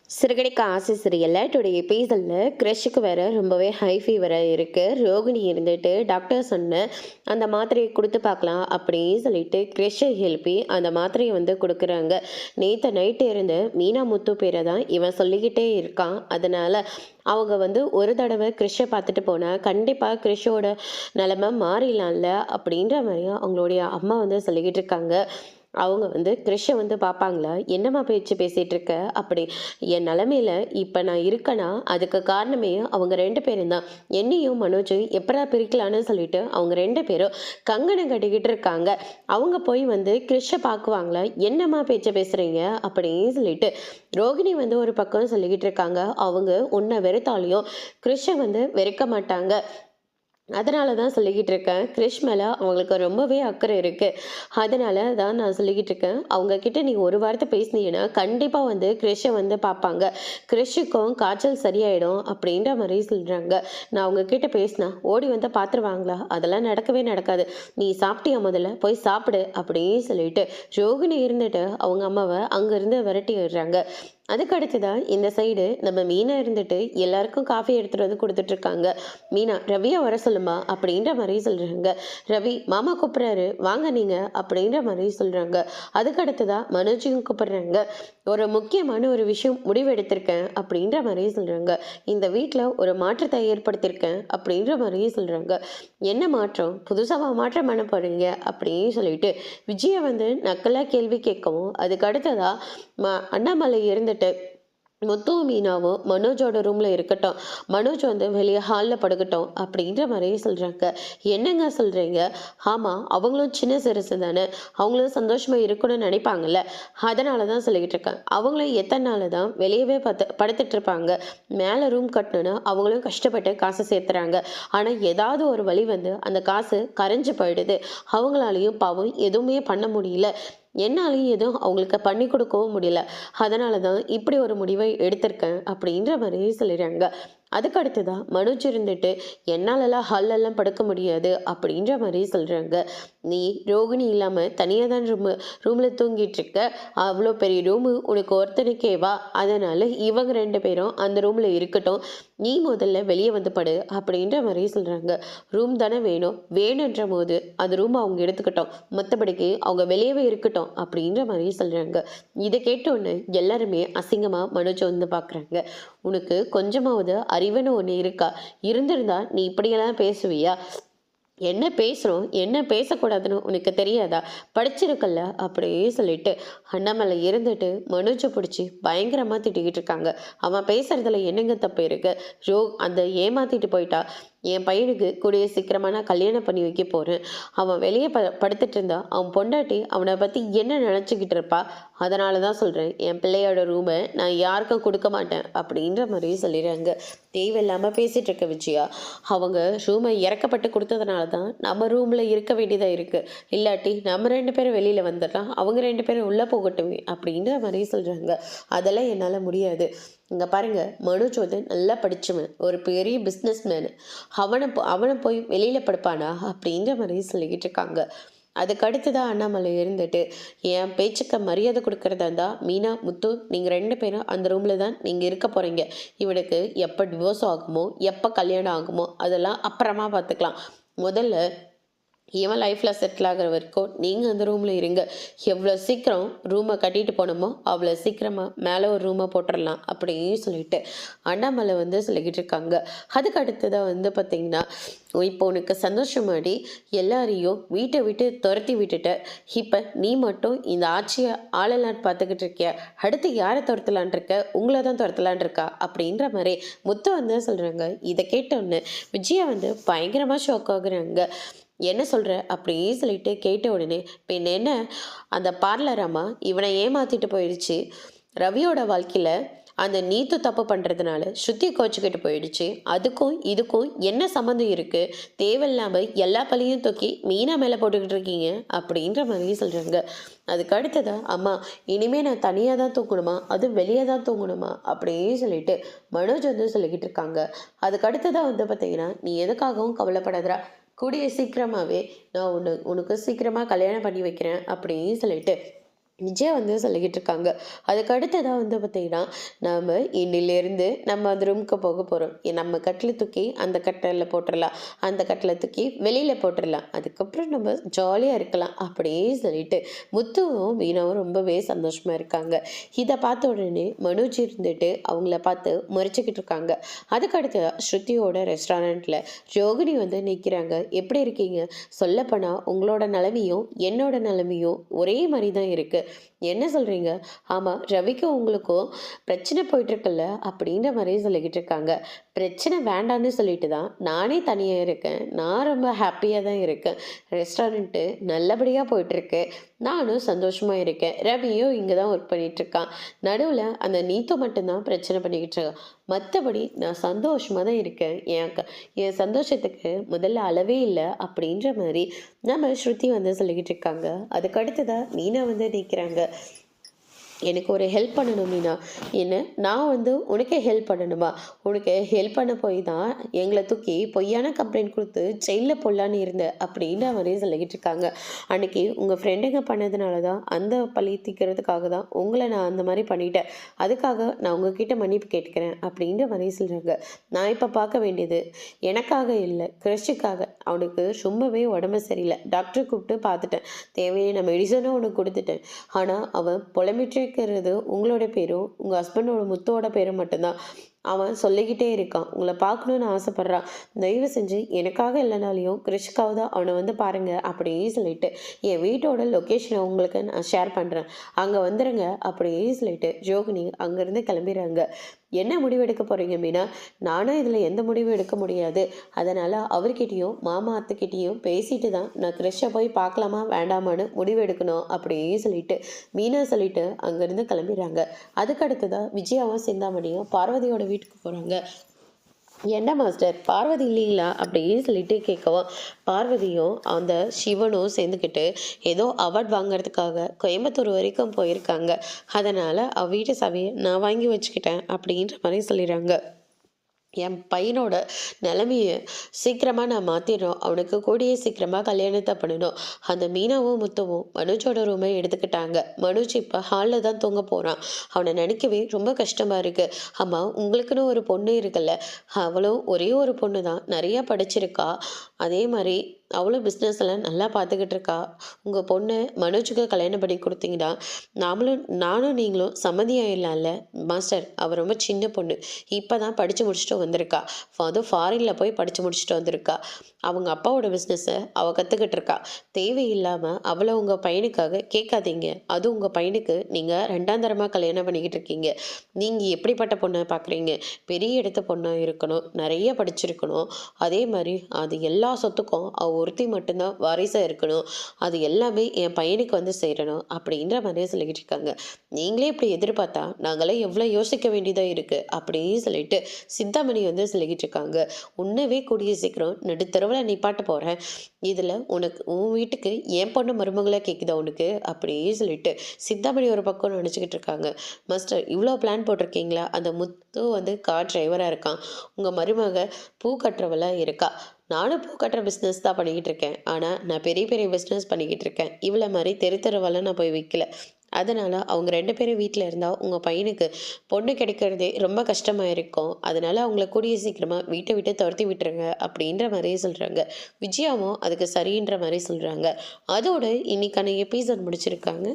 சிறுகடிக்க ஆசை சீரியலில் டுடே எபிசோடில் க்ரஷுக்கு வேற ரொம்பவே ஹை ஃபீவராக இருக்குது. ரோகிணி இருந்துட்டு டாக்டர் சொன்ன அந்த மாத்திரையை கொடுத்து பார்க்கலாம் அப்படின்னு சொல்லிட்டு க்ரஷை எழுப்பி அந்த மாத்திரையை கொடுக்குறாங்க. நேற்று நைட்டு இருந்து மீனா முத்து பேரை தான் இவன் சொல்லிக்கிட்டே இருக்கான். அதனால் அவங்க ஒரு தடவை க்ரிஷை பார்த்துட்டு போனால் கண்டிப்பாக க்ரிஷோட நிலமை மாறிடலாம்ல அப்படின்ற மாதிரி அவங்களுடைய அம்மா சொல்லிக்கிட்டு இருக்காங்க. அவங்க க்ரிஷை பார்ப்பாங்களா, என்னம்மா பேச்சு பேசிகிட்டு இருக்க அப்படி என் நிலமையில இப்போ நான் இருக்கேன்னா அதுக்கு காரணமே அவங்க ரெண்டு பேரும் தான். என்னையும் மனோஜும் எப்படா பிரிக்கலான்னு சொல்லிட்டு அவங்க ரெண்டு பேரும் கங்கணம் கட்டிக்கிட்டு இருக்காங்க. அவங்க போய் க்ரிஷை பார்க்குவாங்களா, என்னம்மா பேச்சு பேசுகிறீங்க அப்படின்னு சொல்லிட்டு ரோகிணி ஒரு பக்கம் சொல்லிக்கிட்டு இருக்காங்க. அவங்க உன்னை வெறுத்தாலையும் க்ரிஷை வெறுக்க மாட்டாங்க. அதனால தான் சொல்லிக்கிட்டு இருக்கேன். கிரிஷ் மேலே அவங்களுக்கு ரொம்பவே அக்கறை இருக்குது. அதனால தான் நான் சொல்லிக்கிட்டு இருக்கேன். அவங்கக்கிட்ட நீ ஒரு வார்த்தை பேசினீங்கன்னா கண்டிப்பாக கிரிஷை பார்ப்பாங்க. கிரிஷுக்கும் காய்ச்சல் சரியாயிடும் அப்படின்ற மாதிரி சொல்கிறாங்க. நான் அவங்கக்கிட்ட பேசினா ஓடி பார்த்துருவாங்களா, அதெல்லாம் நடக்கவே நடக்காது. நீ சாப்பிட்டியா, முதல்ல போய் சாப்பிடு அப்படின்னு சொல்லிட்டு ரோகிணி இருந்துட்டு அவங்க அம்மாவை அங்கேருந்து விரட்டி விடுறாங்க. அதுக்கு அடுத்துதான் இந்த சைடு நம்ம மீனா இருந்துட்டு எல்லாருக்கும் காஃபி எடுத்துகிட்டு கொடுத்துட்ருக்காங்க. மீனா, ரவியை வர சொல்லுமா அப்படின்ற மாதிரி சொல்கிறாங்க. ரவி மாமா கூப்பிட்றாரு, வாங்க நீங்கள் அப்படின்ற மாதிரி சொல்கிறாங்க. அதுக்கு அடுத்துதான் மனோஜையும் கூப்பிட்றாங்க. ஒரு முக்கியமான ஒரு விஷயம் முடிவெடுத்திருக்கேன் அப்படின்ற மாதிரி சொல்கிறாங்க. இந்த வீட்டில் ஒரு மாற்றத்தை ஏற்படுத்தியிருக்கேன் அப்படின்ற மாதிரி சொல்கிறாங்க. என்ன மாற்றம், புதுசாக மாற்றம் பண்ண போகிறீங்க அப்படின்னு சொல்லிட்டு விஜயை நக்கலாக கேள்வி கேட்கவும், அதுக்கு அடுத்ததா அண்ணாமலை இருந்துட்டு முத்துவும் மீனாவும் மனோஜோட ரூம்ல இருக்கட்டும், மனோஜ் வெளியே ஹாலில் படுக்கட்டும் அப்படின்ற மாதிரியே சொல்றாங்க. என்னங்க சொல்றீங்க? ஆமா, அவங்களும் சின்ன சிறுசு தானே, அவங்களும் சந்தோஷமா இருக்கணும்னு நினைப்பாங்கல்ல, அதனால தான் சொல்லிக்கிட்டு இருக்கேன். அவங்களும் எத்தனை நாள் தான் வெளியவே படுத்துட்டு இருப்பாங்க. மேலே ரூம் கட்டணும்னா அவங்களும் கஷ்டப்பட்டு காசு சேர்த்துறாங்க. ஆனால் ஏதாவது ஒரு வழி அந்த காசு கரைஞ்சு போயிடுது. அவங்களாலையும் பாவம் எதுவுமே பண்ண முடியல, என்னாலையும் எதுவும் அவங்களுக்கு பண்ணி கொடுக்கவும் முடியல. அதனால தான் இப்படி ஒரு முடிவை எடுத்திருக்கேன் அப்படின்ற மாதிரி சொல்லிடுறாங்க. அதுக்கு அடுத்துதான் மனோஜ் இருந்துட்டு என்னாலெல்லாம் ஹாலெல்லாம் படுக்க முடியாது அப்படின்ற மாதிரி சொல்கிறாங்க. நீ ரோகிணி இல்லாமல் தனியாக தான் ரூமில் தூங்கிட்டு இருக்க, அவ்வளோ பெரிய ரூமு உனக்கு ஒருத்தனுக்கேவா, அதனால் இவங்க ரெண்டு பேரும் அந்த ரூமில் இருக்கட்டும், நீ முதல்ல வெளியே படு அப்படின்ற மாதிரி சொல்கிறாங்க. ரூம் தானே வேணுன்ற போது அந்த ரூம் அவங்க எடுத்துக்கிட்டோம், மற்றபடிக்கு அவங்க வெளியவே இருக்கட்டும் அப்படின்ற மாதிரி சொல்கிறாங்க. இதை கேட்டோன்னு எல்லாருமே அசிங்கமாக மனோஜ் பார்க்குறாங்க. உனக்கு கொஞ்சமாவது அறிவுன்னு ஒன்று இருக்கா? இருந்திருந்தா நீ இப்படியெல்லாம் பேசுவியா? என்ன பேசுகிறோம், என்ன பேசக்கூடாதுன்னு உனக்கு தெரியாதா? படிச்சிருக்கல்ல அப்படியே சொல்லிட்டு அண்ணாமலை இருந்துட்டு மனோஜை பிடிச்சி பயங்கரமாக திட்டிக்கிட்டு இருக்காங்க. அவன் பேசுறதுல என்னங்க தப்பு இருக்கு? அந்த ஏமாத்திட்டு போயிட்டா, என் பையனுக்கு கூடிய சீக்கிரமாக நான் கல்யாணம் பண்ணி வைக்க போகிறேன். அவன் வெளியே படுத்துட்டு இருந்தா அவன் பொண்டாட்டி அவனை பற்றி என்ன நினச்சிக்கிட்டு இருப்பா? அதனால தான் சொல்கிறேன், என் பிள்ளையோட ரூமை நான் யாருக்கும் கொடுக்க மாட்டேன் அப்படின்ற மாதிரி சொல்லிடுறாங்க. தேவையில்லாமல் பேசிகிட்டு இருக்க விஜயா, அவங்க ரூமை இறக்கப்பட்டு கொடுத்ததுனால தான் நம்ம ரூமில் இருக்க வேண்டியதாக இருக்குது. இல்லாட்டி நம்ம ரெண்டு பேரும் வெளியில் வந்துடலாம், அவங்க ரெண்டு பேரும் உள்ளே போகட்டுமே அப்படின்ற மாதிரி சொல்கிறாங்க. அதெல்லாம் என்னால் முடியாது. இங்கே பாருங்கள், மனோஜ் நல்லா படித்தவன், ஒரு பெரிய பிஸ்னஸ் மேனு, அவனை போய் வெளியில் படுப்பானா அப்படின்ற மாதிரி சொல்லிக்கிட்டு இருக்காங்க. அதுக்கு அடுத்துதான் அண்ணாமலை இருந்துட்டு என் பேச்சுக்கு மரியாதை கொடுக்கறதா இருந்தால் மீனா முத்து நீங்கள் ரெண்டு பேரும் அந்த ரூமில் தான் நீங்கள் இருக்க போகிறீங்க. இவனுக்கு எப்போ டிவோர்ஸ் ஆகுமோ, எப்போ கல்யாணம் ஆகுமோ அதெல்லாம் அப்புறமா பார்த்துக்கலாம். முதல்ல இவன் லைஃப்பில் செட்டில் ஆகிற வரைக்கும் நீங்கள் அந்த ரூமில் இருங்க. எவ்வளோ சீக்கிரம் ரூமை கட்டிட்டு போனோமோ அவ்வளோ சீக்கிரமாக மேலே ஒரு ரூமை போட்டுடலாம் அப்படின்னு சொல்லிட்டு அண்ணாமலை சொல்லிக்கிட்டு இருக்காங்க. அதுக்கு அடுத்ததாக பார்த்திங்கன்னா, இப்போ உனக்கு சந்தோஷமாடி எல்லாரையும் வீட்டை விட்டு துரத்தி விட்டுட்ட, இப்போ நீ மட்டும் இந்த ஆட்சியை ஆளலான்னு பார்த்துக்கிட்டு இருக்கிய, அடுத்து யாரை துரத்தலான் இருக்க? உங்களை தான் துரத்தலான் இருக்கா அப்படின்ற மாதிரி முத்து சொல்கிறாங்க. இதை கேட்டோன்னு விஜயா பயங்கரமாக ஷாக் ஆகுறாங்க. என்ன சொல்கிற அப்படின்னு சொல்லிட்டு கேட்ட உடனே, பின் என்ன அந்த பார்லராமா இவனை ஏமாற்றிட்டு போயிடுச்சு, ரவியோட வாழ்க்கையில் அந்த நீத்து தப்பு பண்ணுறதுனால ஸ்ருதி கோச்சிக்கிட்டு போயிடுச்சு, அதுக்கும் இதுக்கும் என்ன சம்மந்தம் இருக்குது? தேவையில்லாமல் எல்லா பழியும் தூக்கி மீனா மேலே போட்டுக்கிட்டு இருக்கீங்க அப்படின்ற மாதிரி சொல்கிறாங்க. அதுக்கு அடுத்ததான், அம்மா இனிமேல் நான் தனியாக தான் தூங்கணுமா, அது வெளியே தான் தூங்கணுமா அப்படின்னு சொல்லிட்டு மனோஜ் சொல்லிக்கிட்டு இருக்காங்க. அதுக்கு அடுத்ததாக பார்த்தீங்கன்னா, நீ எதுக்காகவும் கவலைப்படாதரா, கூடிய சீக்கிரமாகவே நான் உனக்கு சீக்கிரமாக கல்யாணம் பண்ணி வைக்கிறேன் அப்படின்னு சொல்லிட்டு விஜய் வந்து சொல்லிக்கிட்டு இருக்காங்க. அதுக்கு அடுத்ததா வந்து பார்த்தீங்கன்னா, நாம இன்னிலிருந்து நம்ம அந்த ரூமுக்கு போக போறோம். நம்ம கட்டில தூக்கி அந்த கட்டில்ல போட்டுறலாம். அந்த கட்டில தூக்கி வெளியில போட்டுறலாம். அதுக்கப்புறம் நம்ம ஜாலியா இருக்கலாம். அப்படியே சொல்லிட்டு முத்துவும், மீனாவும் ரொம்பவே சந்தோஷமா இருக்காங்க. இத பார்த்த உடனே மனோஜ் இருந்துட்டு அவங்கள பார்த்து முறைச்சுக்கிட்டு இருக்காங்க. அதுக்கு அடுத்ததா ஸ்ருதியோட ரெஸ்டாரண்ட்ல ரோகிணி வந்து நிக்கிறாங்க. "எப்படி இருக்கீங்க? சொல்லப்போனா உங்களோட நிலைமையும், என்னோட நிலைமையும் ஒரே மாரி தான் இருக்கு. என்ன சொல்றீங்க? ஆமா, ரவிக்கும் உங்களுக்கும் பிரச்சனை போயிட்டுருக்குல்ல?" அப்படின்ற மாரி சொல்லிக்கிட்டு இருக்காங்க. பிரச்சனை வேண்டான்னு சொல்லிட்டு தான் நானே தனியா இருக்கேன். நான் ரொம்ப ஹாப்பியா தான் இருக்கேன். ரெஸ்டாரண்ட்டு நல்லபடியா போயிட்டுருக்கு. நானும் சந்தோஷமா இருக்கேன். ரவியும் இங்க தான் ஒர்க் பண்ணிட்டு இருக்கான். நடுவுல அந்த நீத்து மட்டும் தான் பிரச்சனை பண்ணிக்கிட்டு இருக்கான். மத்தபடி நான் சந்தோஷமா தான் இருக்கேன். என் சந்தோஷத்துக்கு முதல்ல அளவே இல்ல அப்படின்ற மாரி நம்ம ஸ்ருதி வந்து சொல்லிக்கிட்டு இருக்காங்க. அதுக்கு அடுத்ததா மீனா வந்து நிக்கிறாங்க. எனக்கு ஒரு ஹெல்ப் பண்ணணும் மீனா. என்ன நான் வந்து உனக்கு ஹெல்ப் பண்ணணுமா? உனக்கு ஹெல்ப் பண்ண போய் தான் எங்கள தூக்கி பொய்யான கம்ப்ளைண்ட் குடுத்து ஜெயில்ல போடலான்னு இருந்தேன் அப்படின்ற மாரி சொல்லிக்கிட்டு இருக்காங்க. அன்னைக்கு உங்க ஃப்ரெண்டுங்க பண்ணதுனால தான் அந்த பழி தீர்க்கிறதுக்காக தான் உங்கள நான் அந்த மாரி பண்ணிட்டேன். அதுக்காக நான் உங்ககிட்ட மன்னிப்பு கேட்டுக்கிறேன் அப்படின்ற மாரி சொல்றாங்க. நான் இப்ப பார்க்க வேண்டியது எனக்காக இல்ல, கிருஷுக்காக. அவனுக்கு ரொம்பவே உடம்பு சரியில்ல. டாக்டர் கூப்பிட்டு பார்த்துட்டேன். தேவையான மெடிசனும் அவனுக்கு குடுத்துட்டேன். ஆனா அவன் புலம்பிட்டே இருக்கிறது உங்களோட பேரும், உங்க ஹஸ்பண்டோட முத்துவோட பேரும் மட்டும்தான். அவன் சொல்லிக்கிட்டே இருக்கான். உங்கள பார்க்கணும்னு ஆசைப்படுறான். தயவு செஞ்சு எனக்காக இல்லைனாலும் கிறிஷ்காவது அவனை வந்து பாருங்க அப்படியே சொல்லிட்டு, என் வீட்டோட லொக்கேஷனை உங்களுக்கு நான் ஷேர் பண்றேன். அங்க வந்துருங்க அப்படியே சொல்லிட்டு ரோகிணி அங்கிருந்து கிளம்பிடுறாங்க. என்ன முடிவு எடுக்க போறீங்க மீனா? நானும் இதுல எந்த முடிவும் எடுக்க முடியாது. அதனால அவர்கிட்டயும் மாமா அத்தைக்கிட்டயும் பேசிட்டு தான் நான் கிறிஷை போய் பார்க்கலாமா வேண்டாமான்னு முடிவு எடுக்கணும் அப்படியே சொல்லிட்டு மீனா சொல்லிட்டு அங்கிருந்து கிளம்பிடுறாங்க. அதுக்கு அடுத்ததா விஜயாவும் சிந்தாமணியும் பார்வதியோட வீட்டுக்கு போறாங்க. என்ன மாஸ்டர் பார்வதி இல்லைங்களா அப்படின்னு சொல்லிட்டு கேட்கவும், பார்வதியும் அந்த சிவனும் சேர்ந்துக்கிட்டு ஏதோ அவார்ட் வாங்குறதுக்காக கோயம்புத்தூர் வரைக்கும் போயிருக்காங்க. அதனால அவ வீட்டு சாவியை நான் வாங்கி வச்சுக்கிட்டேன் அப்படின்ற மாதிரி சொல்லிடுறாங்க. என் பையனோட நிலைமைய சீக்கிரமா நான் மாத்திரணும். அவனுக்கு கூடிய சீக்கிரமா கல்யாணத்த பண்ணணும். அந்த மீனாவும், முத்துவும் மனோஜோட ரூமை எடுத்துக்கிட்டாங்க. மனோஜ் இப்ப ஹால்ல தான் தூங்க போறான். அவன நினைக்கவே ரொம்ப கஷ்டமா இருக்கு. ஆமா, உங்களுக்குன்னு ஒரு பொண்ணு இருக்குல்ல. அவளும் ஒரே ஒரு பொண்ணு தான். நிறைய படிச்சிருக்கா. அதே மாரி அவளும் பிஸ்னஸ் எல்லாம் நல்லா பார்த்துக்கிட்டு இருக்கா. உங்க பொண்ணு மனோஜுக்கு கல்யாணம் பண்ணி குடுத்தீங்கன்னா, நானும் நீங்களும் சம்மதி ஆயிடலாம்ல. மாஸ்டர், அவ ரொம்ப சின்ன பொண்ணு. இப்பதான் படிச்சு முடிச்சுட்டு வந்திருக்கா. அதுவும் ஃபாரின்ல போய் படிச்சு முடிச்சுட்டு வந்திருக்கா. அவங்க அப்பாவோட பிஸ்னஸை அவ கத்துக்கிட்டு இருக்கா. தேவையில்லாம அவளை உங்க பையனுக்காக கேட்காதீங்க. அது உங்க பையனுக்கு நீங்க 2ஆம் தரமா கல்யாணம் பண்ணிக்கிட்டு இருக்கீங்க. நீங்க எப்படிப்பட்ட பொண்ணை பார்க்குறீங்க? பெரிய இடத்து பொண்ணா இருக்கணும், நிறைய படிச்சிருக்கணும். அதே மாதிரி அது எல்லா சொத்துக்கும் அவ ஒருத்தி மட்டும்தான் வாரிசா இருக்கணும். அது எல்லாமே என் பையனுக்கு வந்து சேரணும் அப்படின்ற மாதிரியே சொல்லிக்கிட்டு இருக்காங்க. நீங்களே இப்படி எதிர்பார்த்தா நாங்களே எவ்வளோ யோசிக்க வேண்டியதா இருக்கு அப்படின்னு சொல்லிட்டு சிந்தாமணி வந்து சொல்லிக்கிட்டு இருக்காங்க. உன்னவே கூடிய சீக்கிரம் நடுத்தரவுல நிப்பாட்ட போறேன். இதுல உனக்கு உன் வீட்டுக்கு என் பொண்ணு மருமகளா கேக்குதா உனக்கு அப்படியே சொல்லிட்டு சிந்தாமணி ஒரு பக்கம் நினைச்சுக்கிட்டு இருக்காங்க. மாஸ்டர், இவ்வளோ பிளான் போட்டிருக்கீங்களா? அந்த முத்து வந்து கார் டிரைவரா இருக்கான். உங்க மருமக பூ கட்டுறவளா இருக்கா. நானும் பூ கட்டுற பிஸ்னஸ் தான் பண்ணிக்கிட்டு இருக்கேன். ஆனா நான் பெரிய பெரிய பிஸ்னஸ் பண்ணிக்கிட்டு இருக்கேன். இவ்வளோ மாதிரி தெரு தெருவெல்லாம் நான் போய் விற்கல. அதனால அவங்க 2 பேரும் வீட்டில் இருந்தால் உங்கள் பையனுக்கு பொண்ணு கிடைக்கிறதே ரொம்ப கஷ்டமாக இருக்கும். அதனால அவங்கள கூடிய சீக்கிரமாக வீட்டை விட்டு துரத்தி விட்டுருங்க அப்படின்ற மாதிரியே சொல்கிறாங்க. விஜயாவும் அதுக்கு சரின்ற மாதிரி சொல்கிறாங்க. அதோட இன்னைக்கான எபிசோட் முடிச்சிருக்காங்க.